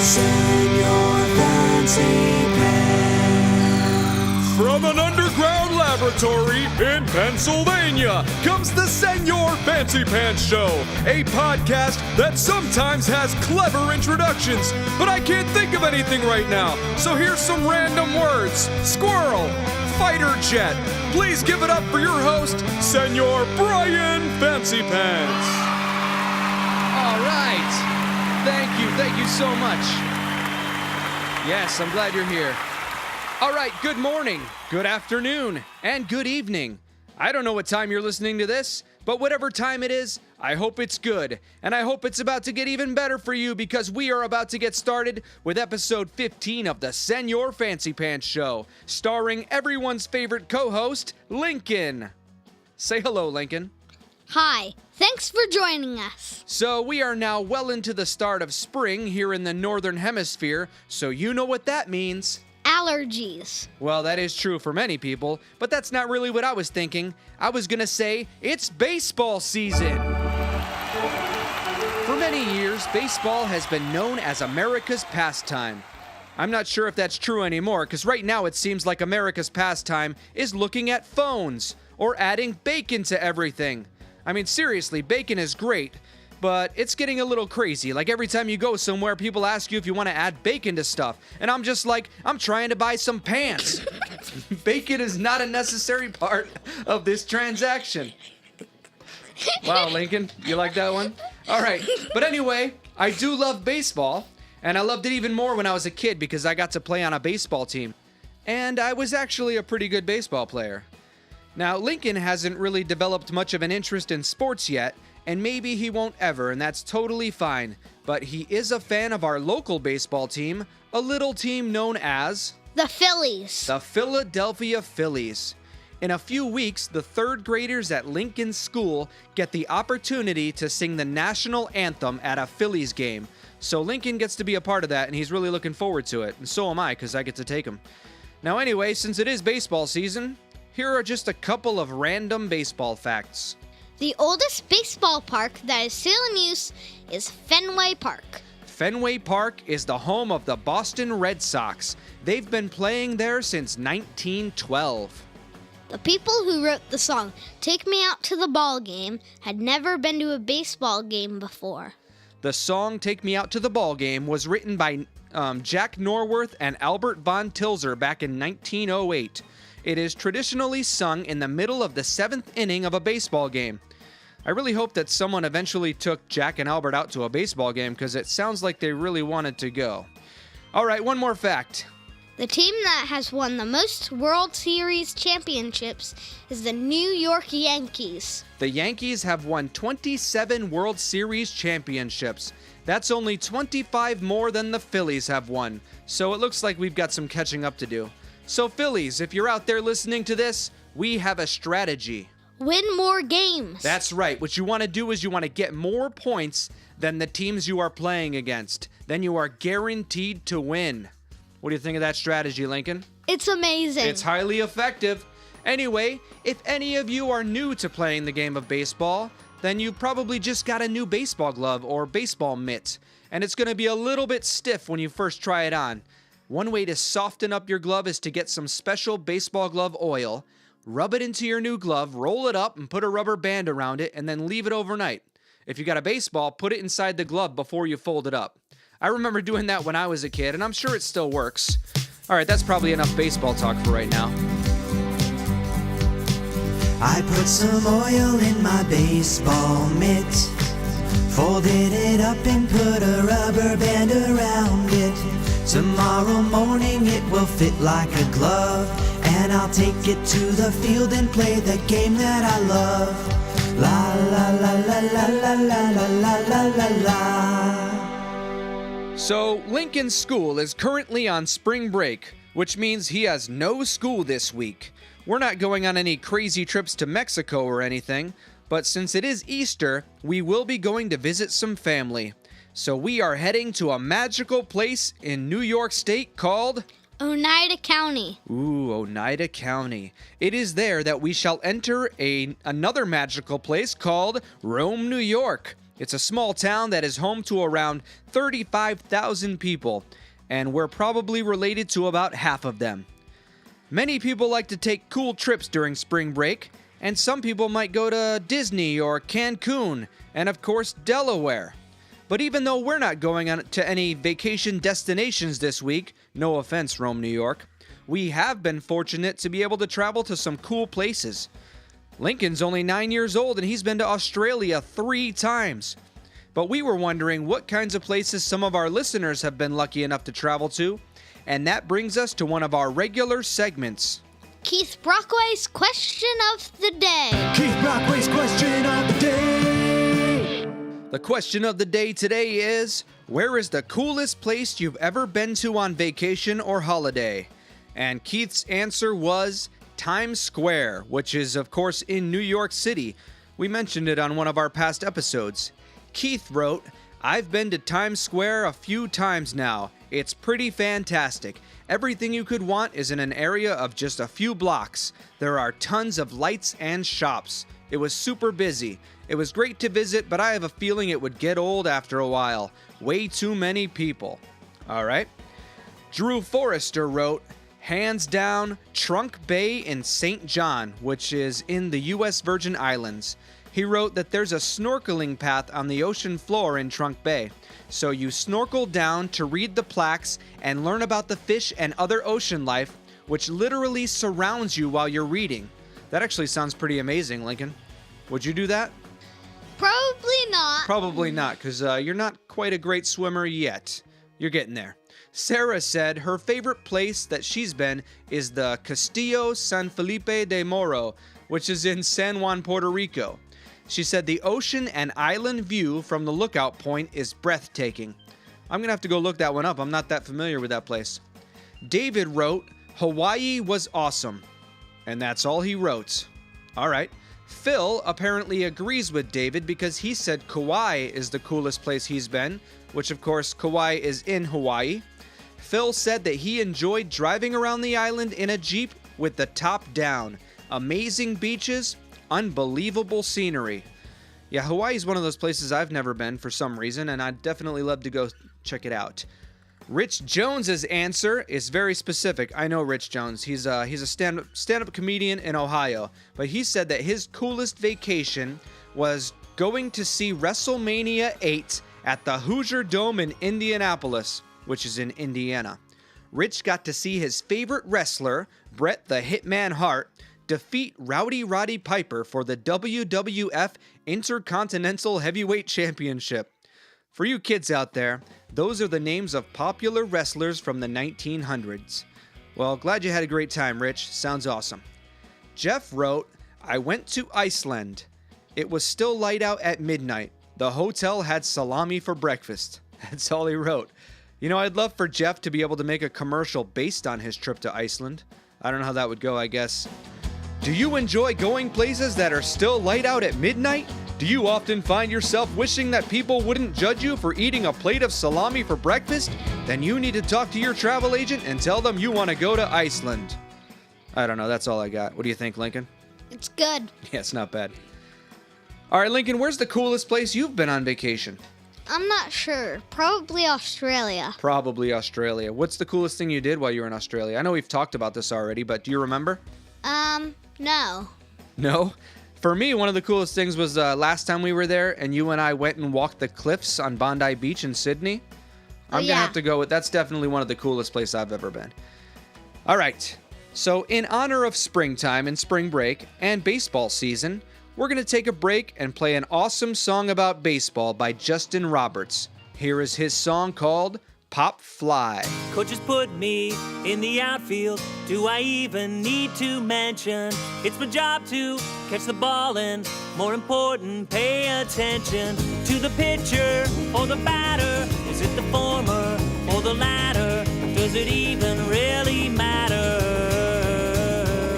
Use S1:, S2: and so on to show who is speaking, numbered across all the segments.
S1: Señor Fancypants.
S2: From an underground laboratory in Pennsylvania comes the Señor Fancypants Show, a podcast that sometimes has clever introductions, but I can't think of anything right now. So here's some random words. Squirrel, fighter jet. Please give it up for your host, Señor Brian Fancypants.
S3: All right. Thank you so much. Yes, I'm glad you're here. All right, good morning, good afternoon, and good evening. I don't know what time you're listening to this, but whatever time it is, I hope it's good. And I hope it's about to get even better for you because we are about to get started with episode 15 of the Señor Fancypants Show, starring everyone's favorite co-host, Lincoln. Say hello, Lincoln.
S4: Hi, thanks for joining us.
S3: So we are now well into the start of spring here in the Northern Hemisphere, so you know what that means.
S4: Allergies.
S3: Well, that is true for many people, but that's not really what I was thinking. I was gonna say, it's baseball season. For many years, baseball has been known as America's pastime. I'm not sure if that's true anymore, because right now it seems like America's pastime is looking at phones or adding bacon to everything. I mean, seriously, bacon is great, but it's getting a little crazy. Like every time you go somewhere, people ask you if you want to add bacon to stuff. And I'm just like, I'm trying to buy some pants. Bacon is not a necessary part of this transaction. Wow, Lincoln, you like that one? All right, but anyway, I do love baseball, and I loved it even more when I was a kid because I got to play on a baseball team. And I was actually a pretty good baseball player. Now, Lincoln hasn't really developed much of an interest in sports yet, and maybe he won't ever, and that's totally fine. But he is a fan of our local baseball team, a little team known as...
S4: The Phillies.
S3: The Philadelphia Phillies. In a few weeks, the third graders at Lincoln's school get the opportunity to sing the national anthem at a Phillies game. So Lincoln gets to be a part of that, and he's really looking forward to it. And so am I, because I get to take him. Now anyway, since it is baseball season... here are just a couple of random baseball facts.
S4: The oldest baseball park that is still in use is Fenway Park.
S3: Fenway Park is the home of the Boston Red Sox. They've been playing there since 1912.
S4: The people who wrote the song Take Me Out to the Ball Game had never been to a baseball game before.
S3: The song Take Me Out to the Ball Game was written by Jack Norworth and Albert Von Tilzer back in 1908. It is traditionally sung in the middle of the 7th inning of a baseball game. I really hope that someone eventually took Jack and Albert out to a baseball game because it sounds like they really wanted to go. All right, one more fact.
S4: The team that has won the most World Series championships is the New York Yankees.
S3: The Yankees have won 27 World Series championships. That's only 25 more than the Phillies have won. So it looks like we've got some catching up to do. So Phillies, if you're out there listening to this, we have a strategy.
S4: Win more games.
S3: That's right. What you want to do is you want to get more points than the teams you are playing against. Then you are guaranteed to win. What do you think of that strategy, Lincoln?
S4: It's amazing.
S3: It's highly effective. Anyway, if any of you are new to playing the game of baseball, then you probably just got a new baseball glove or baseball mitt, and it's going to be a little bit stiff when you first try it on. One way to soften up your glove is to get some special baseball glove oil, rub it into your new glove, roll it up, and put a rubber band around it, and then leave it overnight. If you got a baseball, put it inside the glove before you fold it up. I remember doing that when I was a kid, and I'm sure it still works. All right, that's probably enough baseball talk for right now.
S1: I put some oil in my baseball mitt, folded it up and put a rubber band around it. Tomorrow morning it will fit like a glove, and I'll take it to the field and play the game that I love. La la la la la la la la la la la.
S3: So, Lincoln's school is currently on spring break, which means he has no school this week. We're not going on any crazy trips to Mexico or anything, but since it is Easter, we will be going to visit some family. So we are heading to a magical place in New York State called...
S4: Oneida County.
S3: Ooh, Oneida County. It is there that we shall enter another magical place called Rome, New York. It's a small town that is home to around 35,000 people, and we're probably related to about half of them. Many people like to take cool trips during spring break, and some people might go to Disney or Cancun, and of course Delaware. But even though we're not going on to any vacation destinations this week, no offense, Rome, New York, we have been fortunate to be able to travel to some cool places. Lincoln's only 9 years old and he's been to Australia 3 times. But we were wondering what kinds of places some of our listeners have been lucky enough to travel to, and that brings us to one of our regular segments.
S4: Keith Brockway's Question of the Day.
S1: Keith Brockway's Question of the Day.
S3: The question of the day today is, where is the coolest place you've ever been to on vacation or holiday? And Keith's answer was Times Square, which is, of course, in New York City. We mentioned it on one of our past episodes. Keith wrote, I've been to Times Square a few times now. It's pretty fantastic. Everything you could want is in an area of just a few blocks. There are tons of lights and shops. It was super busy. It was great to visit, but I have a feeling it would get old after a while. Way too many people. All right. Drew Forrester wrote, hands down, Trunk Bay in St. John, which is in the U.S. Virgin Islands. He wrote that there's a snorkeling path on the ocean floor in Trunk Bay. So you snorkel down to read the plaques and learn about the fish and other ocean life, which literally surrounds you while you're reading. That actually sounds pretty amazing, Lincoln. Would you do that?
S4: Probably not.
S3: Probably not, because you're not quite a great swimmer yet. You're getting there. Sarah said her favorite place that she's been is the Castillo San Felipe de Moro, which is in San Juan, Puerto Rico. She said the ocean and island view from the lookout point is breathtaking. I'm going to have to go look that one up. I'm not that familiar with that place. David wrote, Hawaii was awesome. And that's all he wrote. All right. Phil apparently agrees with David because he said Kauai is the coolest place he's been, which of course Kauai is in Hawaii. Phil said that he enjoyed driving around the island in a Jeep with the top down. Amazing beaches, unbelievable scenery. Yeah, Hawaii is one of those places I've never been for some reason, and I'd definitely love to go check it out. Rich Jones's answer is very specific. I know Rich Jones. He's a stand-up comedian in Ohio, but he said that his coolest vacation was going to see WrestleMania 8 at the Hoosier Dome in Indianapolis, which is in Indiana. Rich got to see his favorite wrestler, Bret the Hitman Hart, defeat Rowdy Roddy Piper for the WWF Intercontinental Heavyweight Championship. For you kids out there, those are the names of popular wrestlers from the 1900s. Well, glad you had a great time, Rich. Sounds awesome. Jeff wrote, I went to Iceland. It was still light out at midnight. The hotel had salami for breakfast. That's all he wrote. You know, I'd love for Jeff to be able to make a commercial based on his trip to Iceland. I don't know how that would go, I guess. Do you enjoy going places that are still light out at midnight? Do you often find yourself wishing that people wouldn't judge you for eating a plate of salami for breakfast? Then you need to talk to your travel agent and tell them you want to go to Iceland. I don't know, that's all I got. What do you think, Lincoln?
S4: It's good.
S3: Yeah, it's not bad. All right, Lincoln, where's the coolest place you've been on vacation?
S4: I'm not sure. Probably Australia.
S3: Probably Australia. What's the coolest thing you did while you were in Australia? I know we've talked about this already, but do you remember?
S4: No.
S3: No? For me, one of the coolest things was last time we were there and you and I went and walked the cliffs on Bondi Beach in Sydney. I'm going to have to go with, that's definitely one of the coolest places I've ever been. All right. So in honor of springtime and spring break and baseball season, we're going to take a break and play an awesome song about baseball by Justin Roberts. Here is his song called Pop Fly.
S5: Coaches put me in the outfield. Do I even need to mention? It's my job to catch the ball and, more important, pay attention to the pitcher or the batter. Is it the former or the latter? Does it even really matter?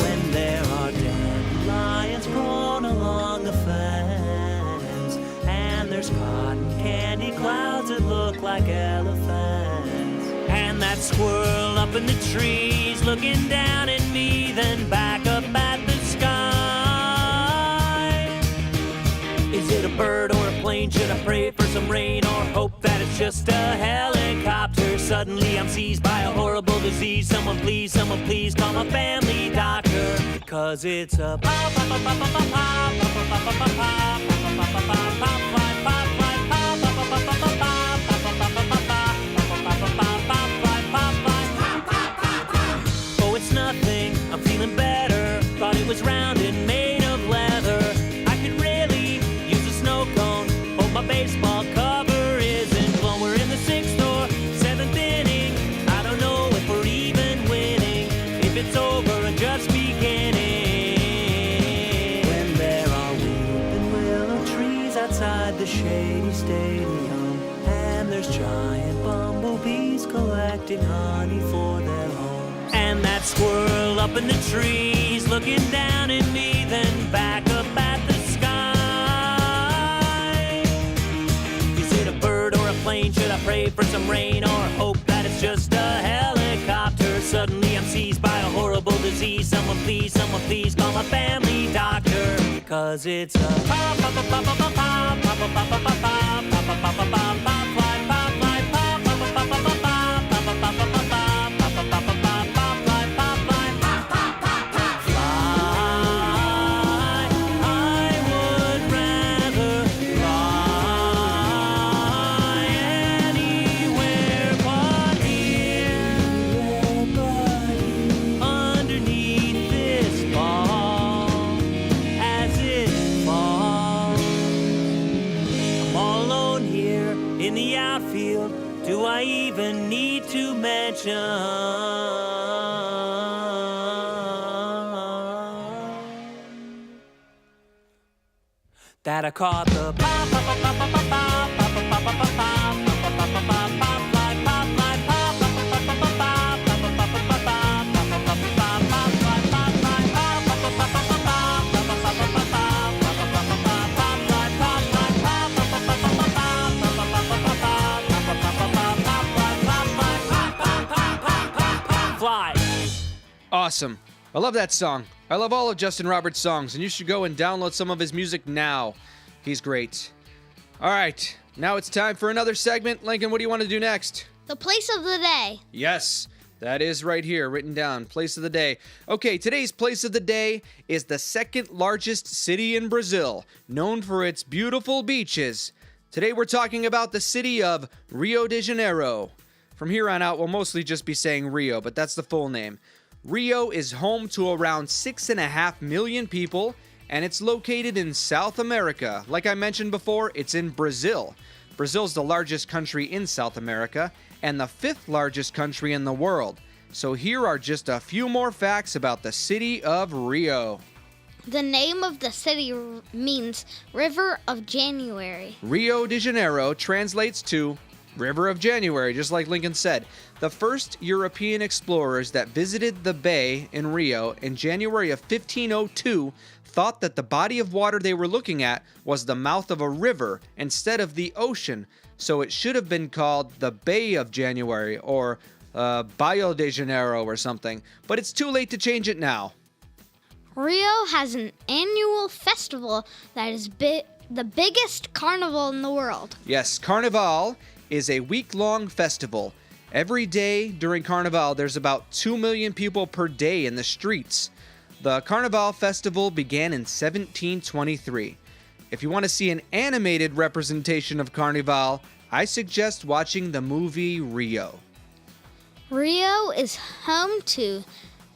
S5: When there are dandelions grown along the fence, and there's cotton candy clouds that look like elephants, and that squirrel up in the trees, looking down at me, then back up at the sky. Is it a bird or a plane? Should I pray for some rain or hope that it's just a helicopter? Suddenly I'm seized by a horrible disease. Someone please call my family doctor. 'Cause it's a pop, pop, pop, pop, pop, pop, pop, pop, pop, pop, pop, pop, pop, pop, pop, pop, fly, pop, fly, pop, pop, pop, pop, pop, pop, pop, pop, pop, pop, pop, pop. Oh, it's nothing, I'm feeling better. Thought it was round and made of leather. I could really use a snow cone. Hope my baseball cover isn't blown. We're in the 6th or 7th inning. I don't know if we're even winning, if it's over or just beginning. When there are weeping willow trees outside the shady stadium, and there's giant bumblebees collecting honey for their homes. And that squirrel up in the trees looking down at me, then back up at the sky. Is it a bird or a plane? Should I pray for some rain or hope that it's just a helicopter? Suddenly I'm seized by a horrible disease. Someone please call my family doctor. 'Cause it's a pop, pop, pop, pop, pop, pop, pop, pop, pop, pop, pop, pop, pop, pop, pop, pop, pop, pop, fly, pop, fly, pop, pop, pop, pop, pop, pop, pop, pop, pop, pop, pop, pop, pop, pop, pop, pop, pop, fly, pop, fly, pop, pop, pop, pop, fly. I would rather fly anywhere but here, underneath this ball as it falls. I'm all alone here in the outfield. Do I even need to mention that I caught the pop, pop, pop, pop, pop, pop, pop, pop, pop, pop, pop, pop, pop, pop, pop, pop, pop, fly, pop, fly, pop, pop, pop, pop, pop, pop, pop, pop, pop, pop, pop, pop, pop, pop, pop, pop, fly, pop, fly, pop, pop, pop, pop, pop, pop, pop, pop, pop, pop, pop, pop, pop, pop, pop, pop, fly, pop, fly, pop, pop, pop, pop, pop, pop, pop, pop, pop, pop, pop, pop, pop, fly, pop, fly.
S3: Awesome. I love that song. I love all of Justin Roberts' songs, and you should go and download some of his music now. He's great. All right, now it's time for another segment. Lincoln, what do you want to do next?
S4: The place of the day.
S3: Yes, that is right here, written down. Place of the day. Okay, today's place of the day is the second largest city in Brazil, known for its beautiful beaches. Today we're talking about the city of Rio de Janeiro. From here on out, we'll mostly just be saying Rio, but that's the full name. Rio is home to around 6.5 million people, and it's located in South America. Like I mentioned before, it's in Brazil. Brazil's the largest country in South America, and the 5th largest country in the world. So here are just a few more facts about the city of Rio.
S4: The name of the city means River of January.
S3: Rio de Janeiro translates to River of January, just like Lincoln said. The first European explorers that visited the bay in Rio in January of 1502 thought that the body of water they were looking at was the mouth of a river instead of the ocean, so it should have been called the Bay of January or Baio de Janeiro or something, but it's too late to change it now.
S4: Rio has an annual festival that is the biggest carnival in the world.
S3: Yes, Carnival is a week-long festival. Every day during Carnival, there's about 2 million people per day in the streets. The Carnival Festival began in 1723. If you want to see an animated representation of Carnival, I suggest watching the movie Rio.
S4: Rio is home to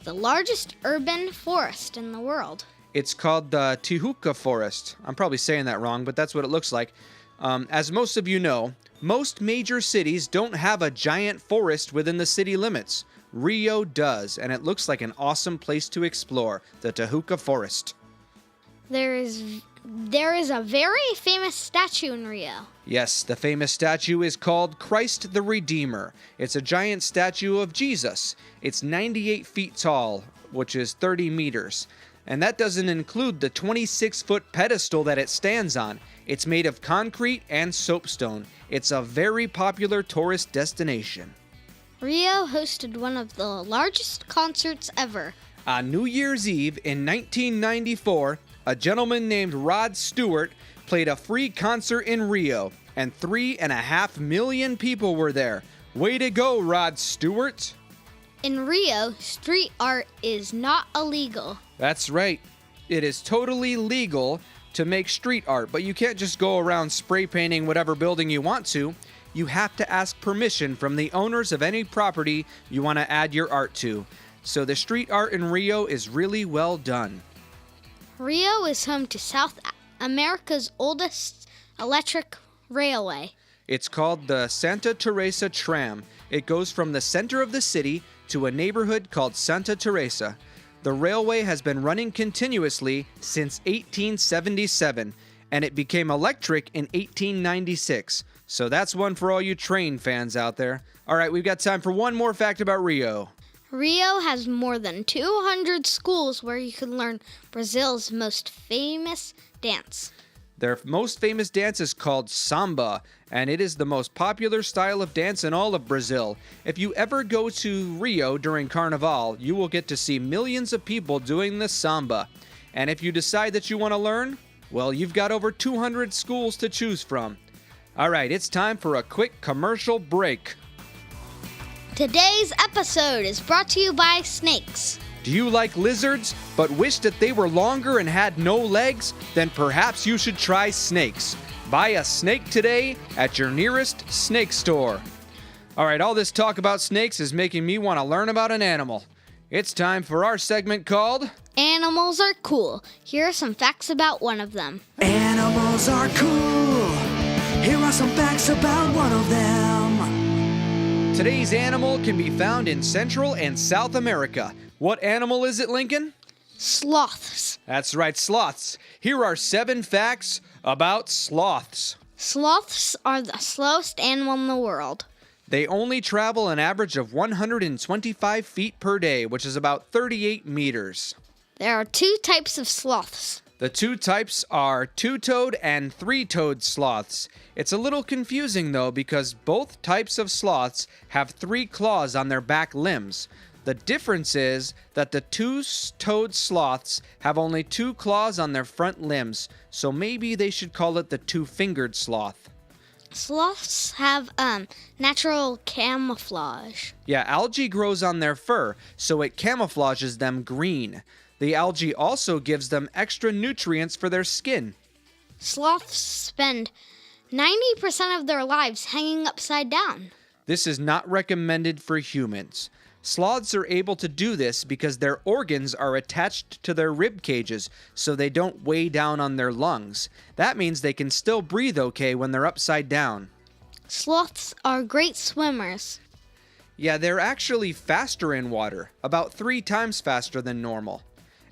S4: the largest urban forest in the world.
S3: It's called the Tijuca Forest. I'm probably saying that wrong, but that's what it looks like. As most of you know, most major cities don't have a giant forest within the city limits. Rio does, and it looks like an awesome place to explore, the Tijuca Forest.
S4: There is a very famous statue in Rio.
S3: Yes, the famous statue is called Christ the Redeemer. It's a giant statue of Jesus. It's 98 feet tall, which is 30 meters. And that doesn't include the 26-foot pedestal that it stands on. It's made of concrete and soapstone. It's a very popular tourist destination.
S4: Rio hosted one of the largest concerts ever.
S3: On New Year's Eve in 1994, a gentleman named Rod Stewart played a free concert in Rio, and 3.5 million people were there. Way to go, Rod Stewart!
S4: In Rio, street art is not illegal.
S3: That's right. It is totally legal to make street art, but you can't just go around spray painting whatever building you want to. You have to ask permission from the owners of any property you want to add your art to. So the street art in Rio is really well done.
S4: Rio is home to South America's oldest electric railway.
S3: It's called the Santa Teresa Tram. It goes from the center of the city to a neighborhood called Santa Teresa. The railway has been running continuously since 1877, and it became electric in 1896. So that's one for all you train fans out there. All right, we've got time for one more fact about Rio.
S4: Rio has more than 200 schools where you can learn Brazil's most famous dance.
S3: Their most famous dance is called samba, and it is the most popular style of dance in all of Brazil. If you ever go to Rio during Carnival, you will get to see millions of people doing the samba. And if you decide that you want to learn, well, you've got over 200 schools to choose from. All right, it's time for a quick commercial break.
S4: Today's episode is brought to you by snakes.
S3: Do you like lizards, but wish that they were longer and had no legs? Then perhaps you should try snakes. Buy a snake today at your nearest snake store. All right, all this talk about snakes is making me want to learn about an animal. It's time for our segment called
S4: Animals are cool. Here are some facts about one of them.
S1: Animals are cool. Here are some facts about one of them.
S3: Today's animal can be found in Central and South America. What animal is it, Lincoln?
S4: Sloths.
S3: That's right, sloths. Here are 7 facts about sloths.
S4: Sloths are the slowest animal in the world.
S3: They only travel an average of 125 feet per day, which is about 38 meters.
S4: There are 2 types of sloths.
S3: The 2 types are 2-toed and 3-toed sloths. It's a little confusing, though, because both types of sloths have 3 claws on their back limbs. The difference is that the 2-toed sloths have only 2 claws on their front limbs, so maybe they should call it the 2-fingered sloth.
S4: Sloths have natural camouflage.
S3: Yeah, algae grows on their fur, so it camouflages them green. The algae also gives them extra nutrients for their skin.
S4: Sloths spend 90% of their lives hanging upside down.
S3: This is not recommended for humans. Sloths are able to do this because their organs are attached to their rib cages, so they don't weigh down on their lungs. That means they can still breathe okay when they're upside down.
S4: Sloths are great swimmers.
S3: Yeah, they're actually faster in water, about 3 times faster than normal.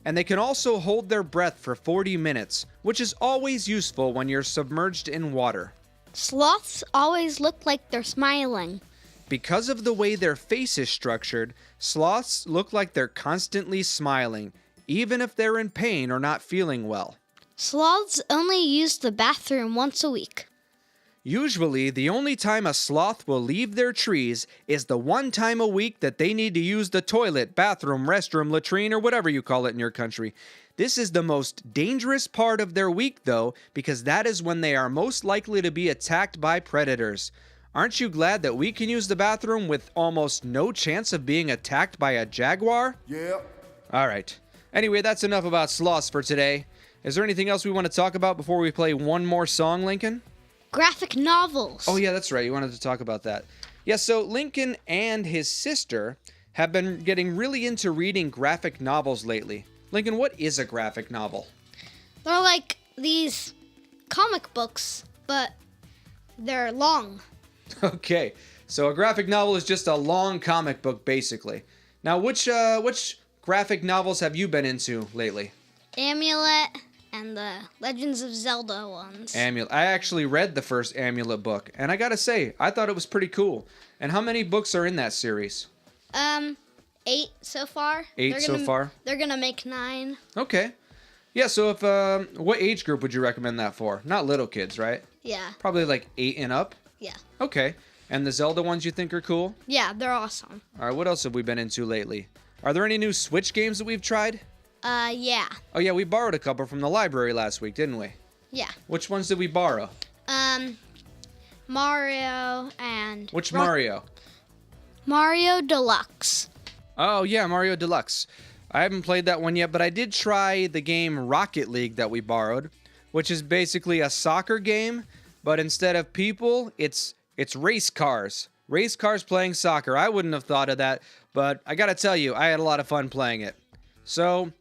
S3: And they can also hold their breath for 40 minutes, which is always useful when you're submerged in water.
S4: Sloths always look like they're smiling.
S3: Because of the way their face is structured, sloths look like they're constantly smiling, even if they're in pain or not feeling well.
S4: Sloths only use the bathroom once a week.
S3: Usually, the only time a sloth will leave their trees is the one time a week that they need to use the toilet, bathroom, restroom, latrine, or whatever you call it in your country. This is the most dangerous part of their week, though, because that is when they are most likely to be attacked by predators. Aren't you glad that we can use the bathroom with almost no chance of being attacked by a jaguar?
S6: Yep.
S3: All right. Anyway, that's enough about sloths for today. Is there anything else we want to talk about before we play one more song, Lincoln?
S4: Graphic novels.
S3: Oh, yeah, that's right. You wanted to talk about that. Yeah, so Lincoln and his sister have been getting really into reading graphic novels lately. Lincoln, what is a graphic novel?
S4: They're like these comic books, but they're long.
S3: Okay, so a graphic novel is just a long comic book, basically. Now, which graphic novels have you been into lately?
S4: Amulet and the Legends of Zelda ones.
S3: Amulet. I actually read the first Amulet book, and I gotta say, I thought it was pretty cool. And how many books are in that series?
S4: 8 so far.
S3: 8 so far?
S4: They're gonna make 9.
S3: Okay. Yeah, so if what age group would you recommend that for? Not little kids, right?
S4: Yeah.
S3: Probably like 8 and up?
S4: Yeah.
S3: Okay. And the Zelda ones you think are cool?
S4: Yeah, they're awesome.
S3: All right, what else have we been into lately? Are there any new Switch games that we've tried?
S4: Yeah.
S3: Oh yeah, we borrowed a couple from the library last week, didn't we?
S4: Yeah.
S3: Which ones did we borrow?
S4: Mario and...
S3: Which Mario?
S4: Mario Deluxe.
S3: Oh yeah, Mario Deluxe. I haven't played that one yet, but I did try the game Rocket League that we borrowed, which is basically a soccer game, but instead of people, it's race cars. Race cars playing soccer. I wouldn't have thought of that, but I gotta tell you, I had a lot of fun playing it. So,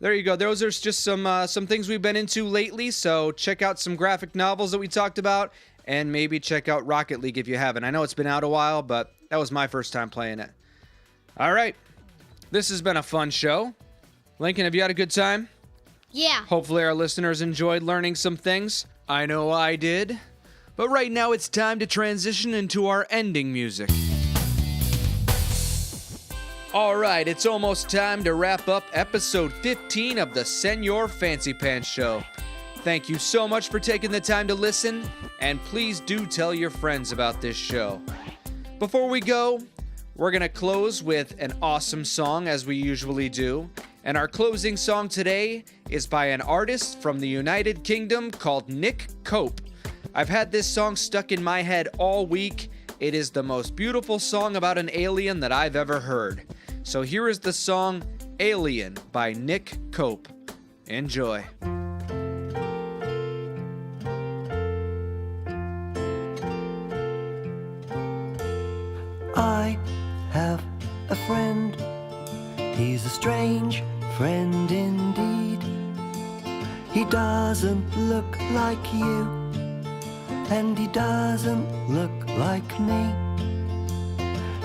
S3: there you go. Those are just some things we've been into lately, so check out some graphic novels that we talked about, and maybe check out Rocket League if you haven't. I know it's been out a while, but that was my first time playing it. All right. This has been a fun show. Lincoln, have you had a good time?
S4: Yeah.
S3: Hopefully our listeners enjoyed learning some things. I know I did. But right now it's time to transition into our ending music. All right, it's almost time to wrap up episode 15 of the Señor Fancypants Show. Thank you so much for taking the time to listen, and please do tell your friends about this show. Before we go, we're going to close with an awesome song as we usually do. And our closing song today is by an artist from the United Kingdom called Nick Cope. I've had this song stuck in my head all week. It is the most beautiful song about an alien that I've ever heard. So here is the song Alien by Nick Cope. Enjoy.
S6: I have a friend, he's a strange friend indeed. He doesn't look like you, and he doesn't look like me.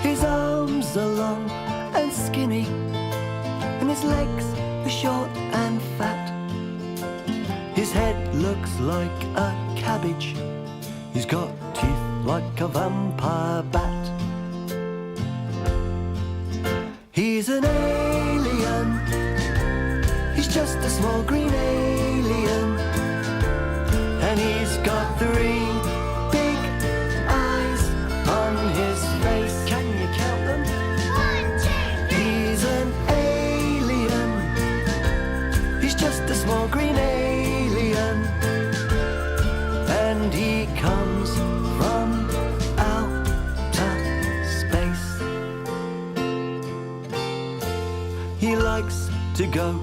S6: His arms are long and skinny, and his legs are short and fat. His head looks like a cabbage, he's got teeth like a vampire bat. He's an alien, he's just a small green alien, and he's got 3 big eyes on his face. Can you count them? 1, 2, 3. He's an alien, he's just a small green alien, and he comes from outer space. He likes to go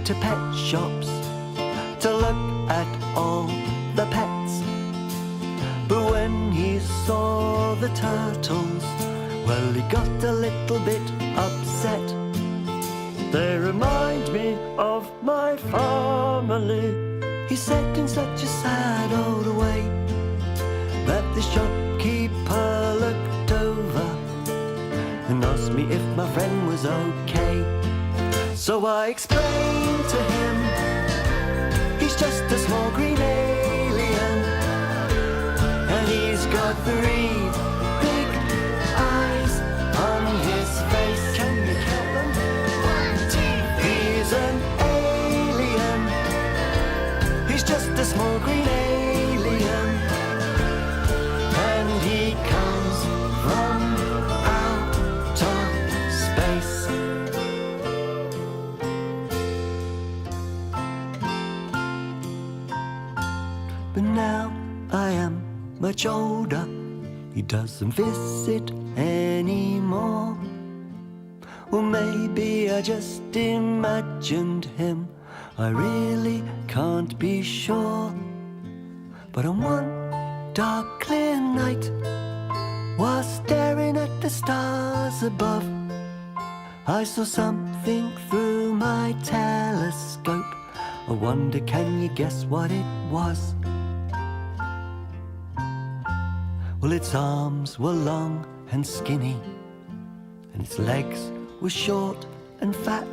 S6: to pet shops to look at all the pets. But when he saw the turtles, well, he got a little bit upset. They remind me of my family, he said in such a sad old way, that the shopkeeper looked over and asked me if my friend was okay. So I explained to him, he's just a small green alien, and he's got 3 big eyes on his face. Can you count them? 1, 2, 3. He's an alien, he's just a small green alien, and he comes from outer space. But now I am much older, he doesn't visit anymore. Or maybe I just imagined him, I really can't be sure. But on one dark clear night, while staring at the stars above, I saw something through my telescope. I wonder, can you guess what it was? Well, its arms were long and skinny, and its legs were short and fat,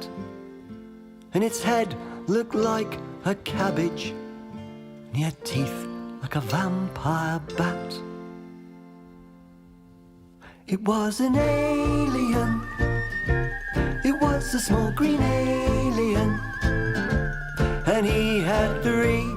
S6: and its head looked like a cabbage, and he had teeth like a vampire bat. It was an alien, it was a small green alien, and he had 3